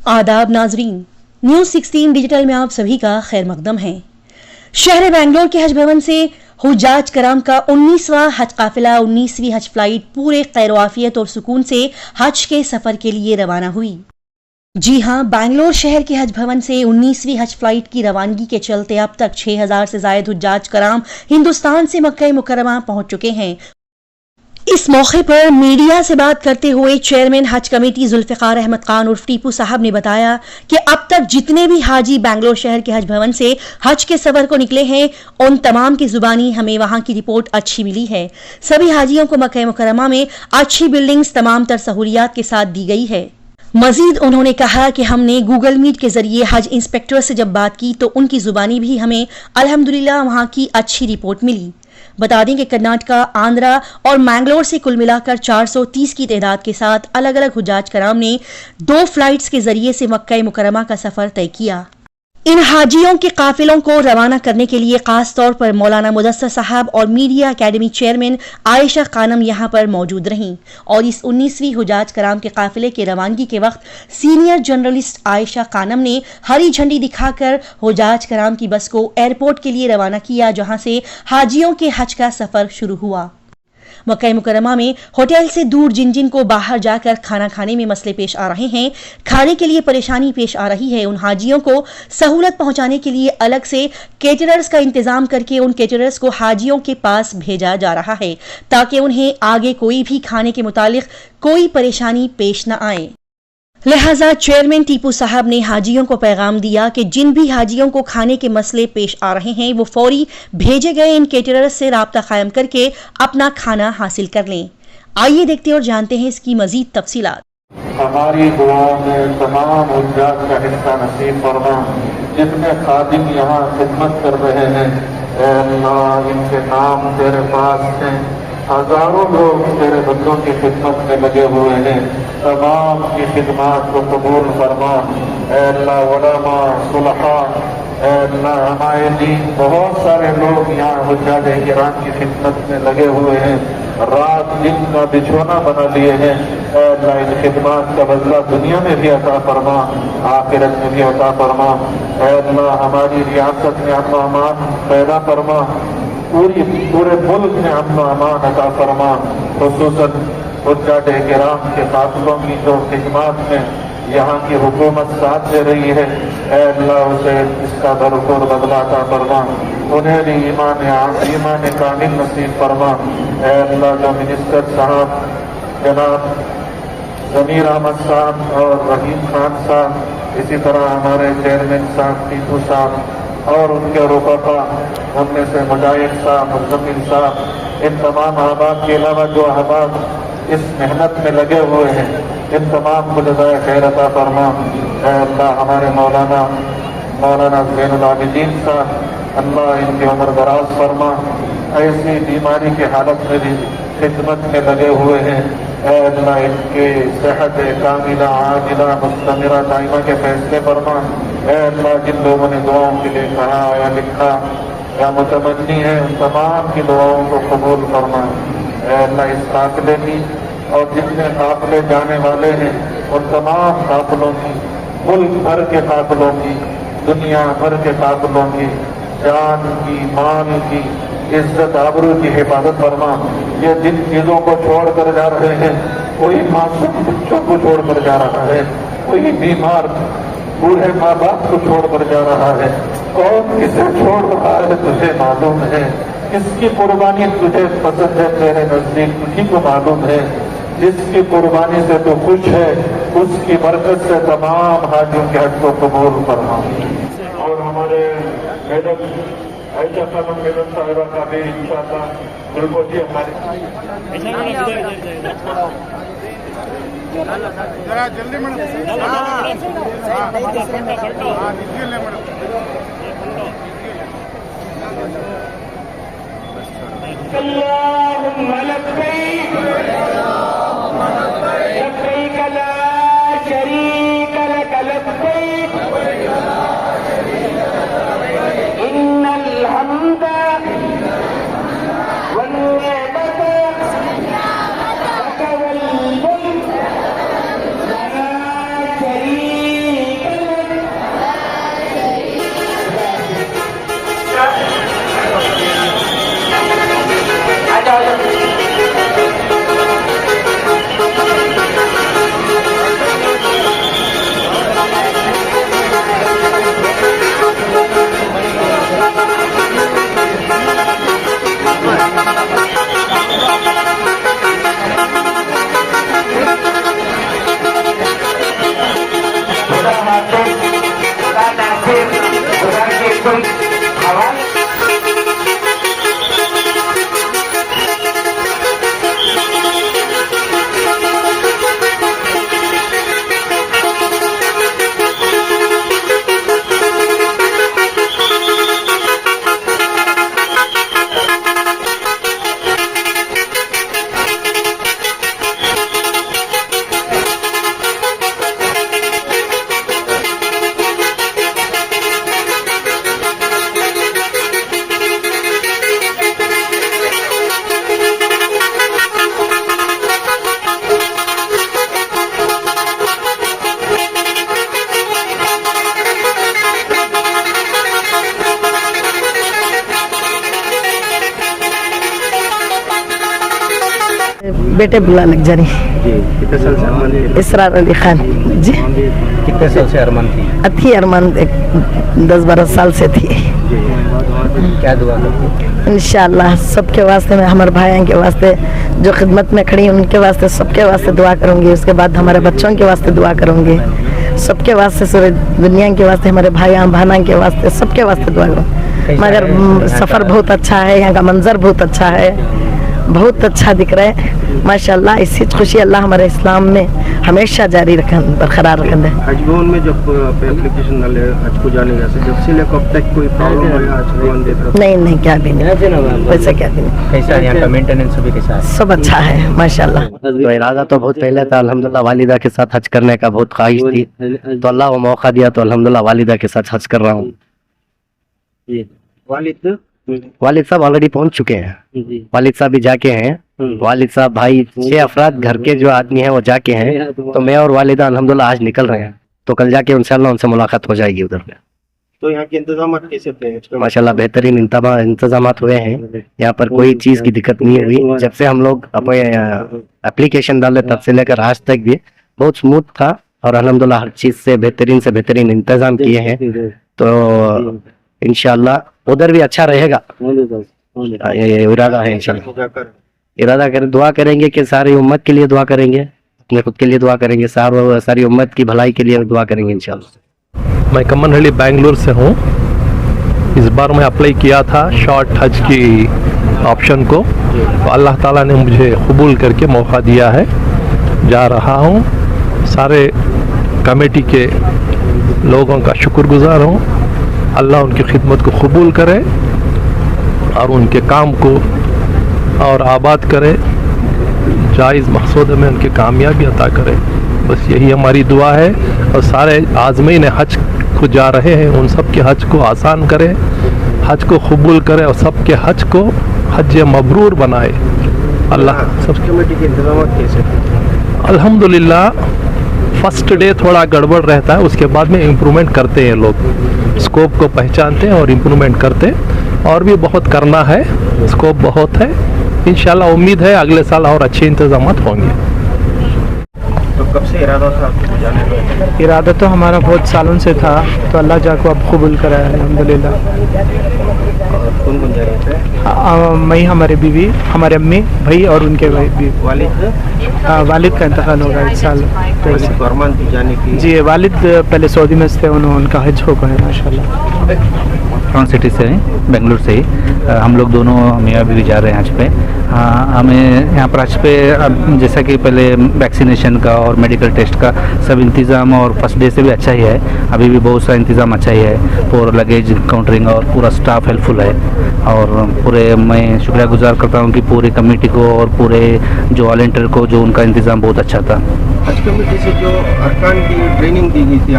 आदाब नाजरीन, news 16 digital में आप सभी का खैर मकदम है। शहर बेंगलोर के हज भवन से हुज्जाज कराम का 19वां हज काफिला 19वीं हज फ्लाइट पूरे खैरवाफियत और सुकून से हज के सफर के लिए रवाना हुई। जी हां, बेंगलोर शहर के हज भवन से 19वीं हज फ्लाइट की रवानगी के चलते अब तक 6000 से जायद हुज्जाज कराम हिंदुस्तान से मक्का मुकर्रमा पहुंच चुके हैं। इस मौके पर मीडिया से बात करते हुए चेयरमैन हज कमेटी जुल्फिकार अहमद खान उर्फ टीपू साहब ने बताया कि अब तक जितने भी हाजी बेंगलोर शहर के हज भवन से हज के सफर को निकले हैं, उन तमाम की जुबानी हमें वहां की रिपोर्ट अच्छी मिली है। सभी हाजियों को मक्का मुकर्रमा में अच्छी बिल्डिंग्स तमाम तर सहूलियात के साथ दी गई है। मजीद उन्होंने कहा कि हमने गूगल मीट के जरिए हज इंस्पेक्टर से जब बात की तो उनकी जुबानी भी हमें अल्हम्दुलिल्लाह वहां की अच्छी रिपोर्ट मिली। बता दें कि कर्नाटका, आंध्रा और मैंगलोर से कुल मिलाकर 430 की तादाद के साथ अलग अलग हुज्जाज कराम ने 2 फ्लाइट्स के जरिए से मक्का मुकर्रमा का सफर तय किया। इन हाजियों के काफिलों को रवाना करने के लिए खास तौर पर मौलाना मुदस्सर साहब और media academy chairman Ayesha Khanam यहां पर मौजूद रहीं और इस 19वीं हुज्जाज कराम के काफिले के रवानगी के वक्त सीनियर जर्नलिस्ट आयशा खानम ने हरी झंडी दिखाकर हुज्जाज कराम की बस को एयरपोर्ट के लिए रवाना किया, जहां से हाजियों के हज का सफर शुरू हुआ। मक्का मुकर्रमा में होटल से दूर जिन जिन को बाहर जाकर खाना खाने में मसले पेश आ रहे हैं, खाने के लिए परेशानी पेश आ रही है, उन हाजियों को सहूलत पहुंचाने के लिए अलग से केटरर्स का इंतजाम करके उन केटरर्स को हाजियों के पास भेजा जा रहा है ताकि उन्हें आगे कोई भी खाने के मुतालिक कोई परेशानी पेश न आए। लिहाजा चेयरमैन टीपू साहब ने हाजियों को पैगाम दिया कि जिन भी हाजियों को खाने के मसले पेश आ रहे हैं वो फौरी भेजे गए इन केटरर्स से राब्ता कायम करके अपना खाना हासिल कर लें। आइए देखते और जानते हैं इसकी मजीद तफसीलात। हमारी दुआओं में तमाम हुज्जाज का हिस्सा नसीब फरमा। जितने खादिम यहाँ खिदमत कर रहे हैं, ऐ अल्लाह इनके नाम तेरे पास हैं। हजारों लोग तेरे बंदों की खिदमत में लगे हुए हैं, तमाम की खिदमत को कबूल फरमा। ऐ अल्लाह उलमा, सुलहा, ऐ अल्लाह हमारे दीन बहुत सारे लोग यहाँ हुज्जाज किराम की खिदमत में लगे हुए हैं, रात दिन का बिछोना बना लिए हैं। ऐ अल्लाह इन खिदमत का बदला दुनिया में भी अता फरमा, आखिरत में भी अता फरमा। ऐ अल्लाह हमारी रियासत में अमन अमान पैदा फरमा, पूरे मुल्क में अमन अमान अता फरमा। खुसूसन हुज्जाज किराम के काफिलों की जो खिदमत में यहाँ की हुकूमत साथ दे रही है, ऐ अल्लाह उसे इसका भरपूर बदला अता फरमा। उन्हें भी ईमान कामिल नसीब फरमा। ऐ अल्लाह जो मिनिस्टर साहब जनाब जमीर अहमद साहब और रहीम खान साहब, इसी तरह हमारे चेयरमैन साहब टीपू साहब और उनके रुफका, उनमें से मुजाहिद साहब, मुज़म्मिल साहब, इन तमाम अहबाब के अलावा जो अहबाब इस मेहनत में लगे हुए हैं, इन तमाम को जज़ाए खैर अता फरमा। ऐ अल्लाह हमारे मौलाना ज़ैनुल आबिदीन साहब, अल्लाह इनकी उम्र दराज फरमा। ऐसी बीमारी की हालत में भी खिदमत में लगे हुए हैं, ऐ अल्लाह इनके सेहत कामिला आजिला मुस्तमिरा दाइमा के फैसले फरमा। ऐ अल्लाह जिन लोगों ने दुआओं के लिए कहा या लिखा या मुतमन्नी है, उन तमाम की दुआओं को कबूल फरमा। ऐ अल्लाह इस काफिले की और जितने काफिले जाने वाले हैं उन तमाम काफिलों की, मुल्क भर के काफिलों की, दुनिया भर के काफिलों की जान की, माल की, इज्जत आबरू की हिफाजत फरमा। ये जिन चीजों को छोड़ कर जा रहे हैं, कोई मासूम बच्चों को छोड़ कर जा रहा है, कोई बीमार बूढ़े माँ बाप को छोड़ कर जा रहा है, कौन किसे छोड़ रहा है तुझे मालूम है, किसकी कुर्बानी तुझे पसंद है तेरे नजदीक तुझी को मालूम है। जिसकी कुर्बानी से तो खुश है, उसकी बरकत से तमाम हाजियों के हज को कबूल फरमा। और हमारे मैडम आयशा खानम मैडम साहिबा का भी इंशाअल्लाह बिल्कुल जी हमारे जरा जल्दी एकदम आवाज बेटे बुला लग जानी जी। कितने साल से अरमान थी? इसरार अली खान जी। कितने साल से अरमान थी? अथी अरमान 10-12 साल से थी। जी। क्या दुआ करती? इंशाअल्लाह सबके वास्ते, मैं हमारे भाइयों के वास्ते जो खिदमत में खड़ी हैं उनके वास्ते, सबके वास्ते दुआ करूंगी। उसके बाद हमारे बच्चों के वास्ते दुआ करूंगी, सबके वास्ते, सारे दुनिया के वास्ते, हमारे भाइयों बहनों के वास्ते, सबके वास्ते दुआ करूँ। मगर सफ़र बहुत अच्छा है, यहाँ का मंजर बहुत अच्छा है, बहुत अच्छा दिख रहा है माशाल्लाह। इसी खुशी अल्लाह हमारे इस्लाम में हमेशा जारी रखन, बरकरार रखन दे। हज भवन में जब एप्लीकेशन डाले हज को जाने का, जब से लेकर अब तक कोई प्रॉब्लम आया हज भवन देता? नहीं क्या भी नहीं, वैसे क्या भी नहीं। कैसा है यहाँ का मेंटेनेंस भी कैसा है? सब अच्छा है माशाल्लाह। तो इरादा तो बहुत पहले था, अल्हम्दुलिल्लाह वालिदा के साथ हज करने का बहुत ख्वाहिश थी, तो अल्लाह वो मौका दिया, तो अल्हम्दुलिल्लाह वालिदा के साथ हज कर रहा हूँ। वालिद साहब ऑलरेडी पहुंच चुके हैं, वालिद साहब भी जाके हैं, वालिद साहब भाई 6 अफराद घर के जो आदमी हैं वो जाके हैं, तो मैं और वालिदा अल्हम्दुलिल्लाह आज निकल रहे हैं, तो कल जाके इंशाल्लाह उनसे मुलाकात हो जाएगी उधर पे। तो यहाँ के इंतजाम कैसे थे? माशाल्लाह बेहतरीन इंतजाम हुए हैं, यहाँ पर कोई चीज की दिक्कत नहीं हुई। जब से हम लोग अपने एप्लीकेशन डाले तब से लेकर आज तक भी बहुत स्मूथ था, और अल्हम्दुलिल्लाह हर चीज से बेहतरीन इंतजाम किए हैं, तो इंशाल्लाह उधर भी अच्छा रहेगा, ये इरादा है। इंशाल्लाह इरादा करें, दुआ करेंगे कि सारी उम्मत के लिए दुआ करेंगे, अपने खुद के लिए दुआ करेंगे, सारी उम्मत की भलाई के लिए दुआ करेंगे इंशाल्लाह। मैं कमनहल्ली बेंगलुरु से हूँ। इस बार मैं अप्लाई किया था शॉर्ट हज की ऑप्शन को, तो अल्लाह ताला ने मुझे कबूल करके मौका दिया है, जा रहा हूँ। सारे कमेटी के लोगों का शुक्रगुजार हूँ। अल्लाह उनकी खिदमत को कबूल करे और उनके काम को और आबाद करे, जायज़ मकसूद में उनकी कामयाबी अता करे, बस यही हमारी दुआ है। और सारे आज़मीन हज को जा रहे हैं उन सब के हज को आसान करे, हज को कबूल करे और सब के हज को हज मबरूर बनाए अल्लाह। सब कमेटी के इंतजाम कैसे? अल्हम्दुलिल्लाह फर्स्ट डे थोड़ा गड़बड़ रहता है, उसके बाद में इम्प्रूवमेंट करते हैं लोग, स्कोप को पहचानते हैं और इम्प्रूवमेंट करते हैं। और भी बहुत करना है, स्कोप बहुत है, इंशाल्लाह उम्मीद है अगले साल और अच्छे इंतजाम होंगे। तो कब से इरादा था आपको जाने का? इरादा तो हमारा बहुत सालों से था, तो अल्लाह जाको अब कबूल कराया अल्हम्दुलिल्लाह। कौन जा रहे थे? मैं, हमारे बीवी, हमारे अम्मी, भाई और उनके भाई भी। वालिद का इंतकाल हो गया इस साल। तो अरमान थी जाने की? जी, वालिद पहले सऊदी में थे, उनका हज हो गया माशाल्लाह। फ्रंट सिटी से बेंगलुरु से ही हम लोग दोनों मियाँ बीवी जा रहे हैं हज पे। हमें यहाँ पर हज पे अब जैसा कि पहले वैक्सीनेशन का और मेडिकल टेस्ट का सब इंतज़ाम और फर्स्ट डे से भी अच्छा ही है, अभी भी बहुत सा इंतज़ाम अच्छा ही है, पूरा लगेज काउंटरिंग और पूरा स्टाफ हेल्पफुल है। और पूरे मैं शुक्रिया गुजार करता हूँ कि पूरी कमेटी को और पूरे जो वॉलंटियर को, जो उनका इंतज़ाम बहुत अच्छा था। हज कमेटी से जो अरकान की ट्रेनिंग दी गई थी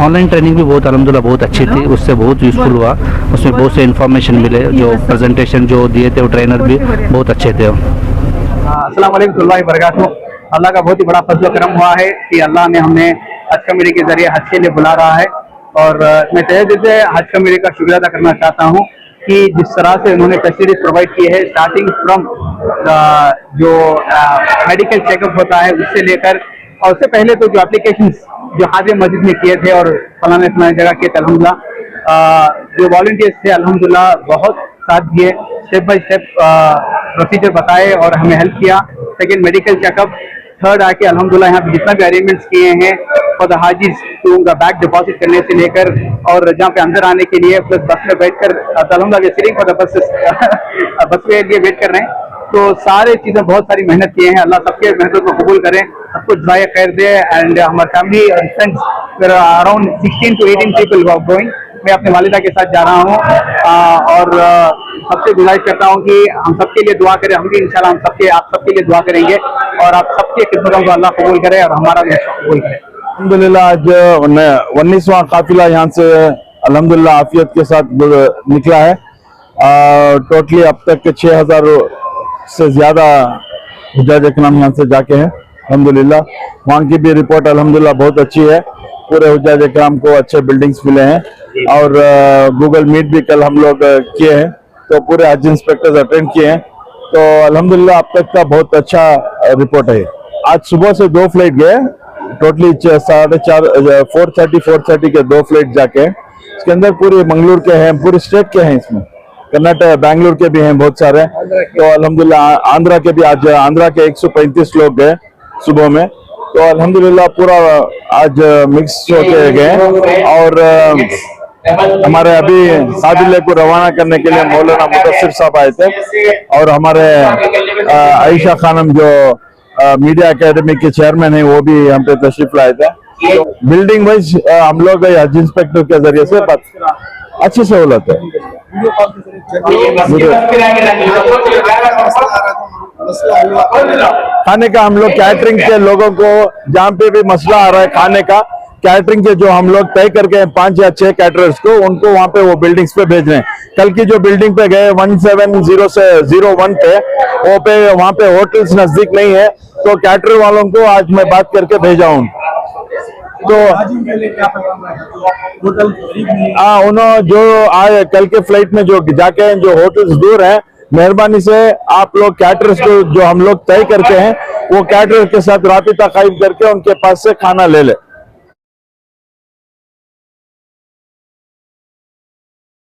ऑनलाइन ट्रेनिंग भी बहुत अल्हम्दुलिल्लाह बहुत अच्छी थी, उससे बहुत यूज़फुल हुआ, उसमें बहुत से इन्फॉर्मेशन मिले, जो प्रेजेंटेशन जो दिए थे वो ट्रेनर भी बहुत अच्छे थे। अस्सलाम वालेकुम वरहमतुल्लाहि वबरकातुहू। अल्लाह का बहुत ही बड़ा फजल करम हुआ है कि अल्लाह ने हमें हज कमेटी के जरिए हज के लिए बुला रहा है, और मैं तहे दिल से हज कमेटी का शुक्रिया अदा करना चाहता हूँ कि जिस तरह से उन्होंने फैसिलिटीज प्रोवाइड की है, स्टार्टिंग फ्रॉम जो मेडिकल चेकअप होता है उससे लेकर, और उससे पहले तो जो एप्लीकेशन जो हाजिर मस्जिद में किए थे और फलाने जगह किए थे, अल्हम्दुलिल्लाह जो वॉलंटियर्स थे अल्हम्दुलिल्लाह बहुत साथ दिए, स्टेप बाय स्टेप प्रोसीजर बताए और हमें हेल्प किया। सेकेंड मेडिकल चेकअप, थर्ड आके अल्हम्दुलिल्लाह यहाँ पे जितना भी अरेंजमेंट्स किए हैं, फॉर द हाजीज तो उनका बैग डिपॉजिट करने से लेकर और जहाँ पे अंदर आने के लिए प्लस बस में बैठकर अल्हम्दुलिल्लाह सिटिंग फॉर द बस के लिए वेट कर रहे हैं। तो सारे चीजें बहुत सारी मेहनत किए हैं, अल्लाह सबके मेहनत को कबूल करें, सबको जज़ाए खैर दे। एंड हमारे फैमिली और friends around 16 to 18 people were going. मैं अपने वालिदा के साथ जा रहा हूँ और सबसे गुजारिश करता हूँ कि हम सबके लिए दुआ करें। हम भी इंशाल्लाह आप सबके लिए दुआ करेंगे और आप सबकी खिदमतों को अल्लाह कबूल करे और हमारा भी कबूल करे। अल्हम्दुलिल्लाह आज 19वां काफिला यहाँ से अल्हम्दुलिल्लाह आफियत के साथ निकला है। टोटली अब तक के 6000 से ज्यादा हुज्जाज इकराम यहाँ से जाके हैं अल्हम्दुलिल्लाह। वहाँ की भी रिपोर्ट अल्हम्दुलिल्लाह बहुत अच्छी है। पूरे हुज्जाज इकराम को अच्छे बिल्डिंग्स मिले हैं और गूगल मीट भी कल हम लोग किए हैं, तो पूरे हज इंस्पेक्टर्स अटेंड किए हैं। तो अल्हम्दुलिल्लाह अब तक का बहुत अच्छा रिपोर्ट है। आज सुबह से 2 फ्लाइट गए, टोटली 4:30 के 2 फ्लाइट जाके, इसके अंदर पूरे मंगलुरु के हैं, पूरे स्टेट के हैं, इसमें कर्नाटक बैंगलोर के भी हैं बहुत सारे। तो अल्हम्दुलिल्लाह आंध्रा के भी आज आंध्रा के 135 लोग गए सुबह में। तो अल्हम्दुलिल्लाह पूरा आज मिक्स होके गए और हमारे अभी काबिले को रवाना करने के लिए मौलाना मुदस्सिर साहब आए थे और हमारे आयशा खानम जो मीडिया एकेडमी के चेयरमैन है वो भी हम पे तशरीफ लाए थे। बिल्डिंग वाइज हम लोग हज इंस्पेक्टर के जरिए से अच्छी सहूलत है। खाने का हम लोग कैटरिंग के लोगों को जहाँ पे भी मसला आ रहा है खाने का, कैटरिंग के जो हम लोग तय करके 5 या 6 कैटरर्स को उनको वहाँ पे वो बिल्डिंग्स पे भेज रहे हैं। कल की जो बिल्डिंग पे गए 170 से 01 पे वो पे वहाँ पे होटल्स नजदीक नहीं है, तो कैटरर वालों को आज मैं बात करके भेजा हूँ। तो उन्होंने जो आए कल के फ्लाइट में जो जाके जो होटल्स दूर हैं, मेहरबानी से आप लोग कैटरर्स को जो हम लोग तय करके हैं वो कैटरर के साथ राबिता कायम करके उनके पास से खाना ले ले।